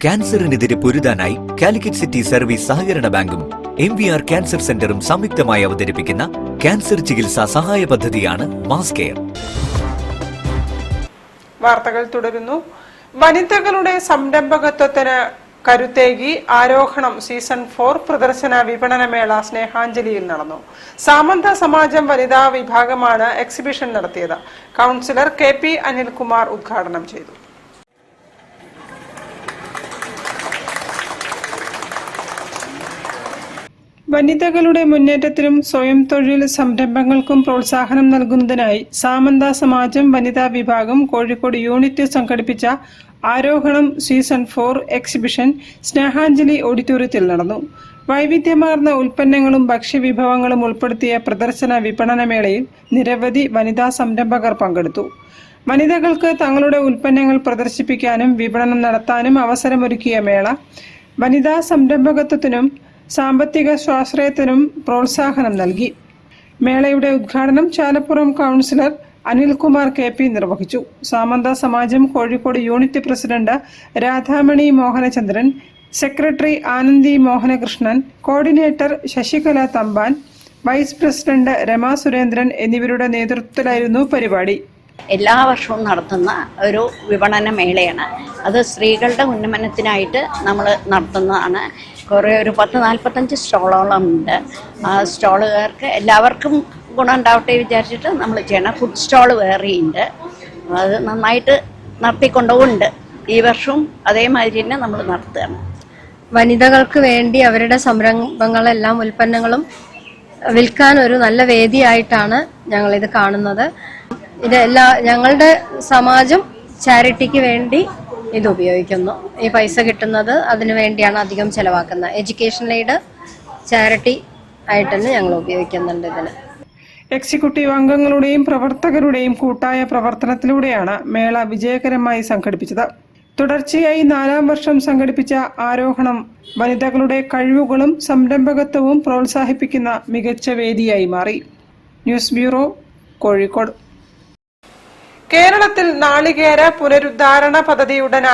ക്യാൻസറിനെതിരെ പൊരുതാനായി Calicut city service സഹകരണ ബാങ്കും MVR cancer സെന്ററും സംയുക്തമായി അവതരിപ്പിക്കുന്ന ക്യാൻസർ ചികിത്സാ സഹായ പദ്ധതിയാണ് മാസ് കെയർ. വാർത്തകൾ തുടരുന്നു. വനിതകളുടെ സംരംഭകത്വത്തിന് കരുത്തേകി ആരോഹണം സീസൺ 4 പ്രദർശന വിപണനമേള സ്നേഹാഞ്ജലിയിൽ നടന്നു. സാമന്ത സമാജം വനിതാ വിഭാഗമാണ് എക്സിബിഷൻ നടത്തിയത്. കൗൺസിലർ KP അനിൽകുമാർ ഉദ്ഘാടനം ചെയ്തു. വനിതകളുടെ മുന്നേറ്റത്തിനും സ്വയം തൊഴിൽ സംരംഭങ്ങൾക്കും പ്രോത്സാഹനം നൽകുന്നതിനായി സാമന്ത സമാജം വനിതാ വിഭാഗം കോഴിക്കോട് യൂണിറ്റ് സംഘടിപ്പിച്ച ആരോഹണം സീസൺ 4 എക്സിബിഷൻ സ്നേഹാഞ്ജലി ഓഡിറ്റോറിയത്തിൽ നടന്നു. വൈവിധ്യമാർന്ന ഉൽപ്പന്നങ്ങളും ഭക്ഷ്യവിഭവങ്ങളും ഉൾപ്പെടുത്തിയ പ്രദർശന വിപണനമേളയിൽ നിരവധി വനിതാ സംരംഭകർ പങ്കെടുത്തു. വനിതകൾക്ക് തങ്ങളുടെ ഉൽപ്പന്നങ്ങൾ പ്രദർശിപ്പിക്കാനും വിപണനം നടത്താനും അവസരമൊരുക്കിയ മേള വനിതാ സംരംഭകത്വത്തിനും സാമ്പത്തിക സ്വാശ്രയത്തിനും പ്രോത്സാഹനം നൽകി. മേളയുടെ ഉദ്ഘാടനം ചാലപ്പുറം കൗൺസിലർ അനിൽകുമാർ KP നിർവഹിച്ചു. Samantha Samajam Kozhikode unit president Radhamani Mohanachandran, secretary Anandi Mohanakrishnan, coordinator Sasikala Thampan, vice president Rama Surendran എന്നിവരുടെ നേതൃത്വത്തിലായിരുന്നു പരിപാടി. എല്ലാ വർഷവും നടത്തുന്ന ഒരു വിപണന മേളയാണ്. അത് സ്ത്രീകളുടെ ഉന്നമനത്തിനായിട്ട് നമ്മൾ നടത്തുന്നതാണ്. ഒരു 10-45 സ്റ്റോളോളം ഉണ്ട്. ആ സ്റ്റോളുകാർക്ക് എല്ലാവർക്കും ഗുണം ഉണ്ടാവട്ടെ വിചാരിച്ചിട്ട് നമ്മൾ ചെയ്യണം. ഫുഡ് സ്റ്റോൾ വേറെയുണ്ട്. അത് നന്നായിട്ട് നടത്തിക്കൊണ്ടുണ്ട്. ഈ വർഷവും അതേമാതിരി തന്നെ നമ്മൾ നടത്തുകയാണ്. വനിതകൾക്ക് വേണ്ടി അവരുടെ സംരംഭങ്ങളെല്ലാം ഉൽപ്പന്നങ്ങളും വിൽക്കാൻ ഒരു നല്ല വേദിയായിട്ടാണ് ഞങ്ങളിത് കാണുന്നത്. ഞങ്ങളുടെ സമാജം ചാരിറ്റിക്ക് വേണ്ടി ഇത് ഉപയോഗിക്കുന്നു. ഈ പൈസ കിട്ടുന്നത് അതിനു വേണ്ടിയാണ് അധികം ചെലവാക്കുന്നത്. എഡ്യൂക്കേഷൻ എയ്ഡ് ചാരിറ്റി ആയിട്ട് തന്നെ ഞങ്ങൾ ഉപയോഗിക്കുന്നുണ്ട്. ഇതിന് എക്സിക്യൂട്ടീവ് അംഗങ്ങളുടെയും പ്രവർത്തകരുടെയും കൂട്ടായ പ്രവർത്തനത്തിലൂടെയാണ് മേള വിജയകരമായി സംഘടിപ്പിച്ചത്. തുടർച്ചയായി 4ാം വർഷം സംഘടിപ്പിച്ച ആരോഹണം വനിതകളുടെ കഴിവുകളും സംരംഭകത്വവും പ്രോത്സാഹിപ്പിക്കുന്ന മികച്ച വേദിയായി മാറി. News bureau, Kozhikode. കേരളത്തിൽ നാളികേര പുനരുദ്ധാരണ പദ്ധതി ഉടൻ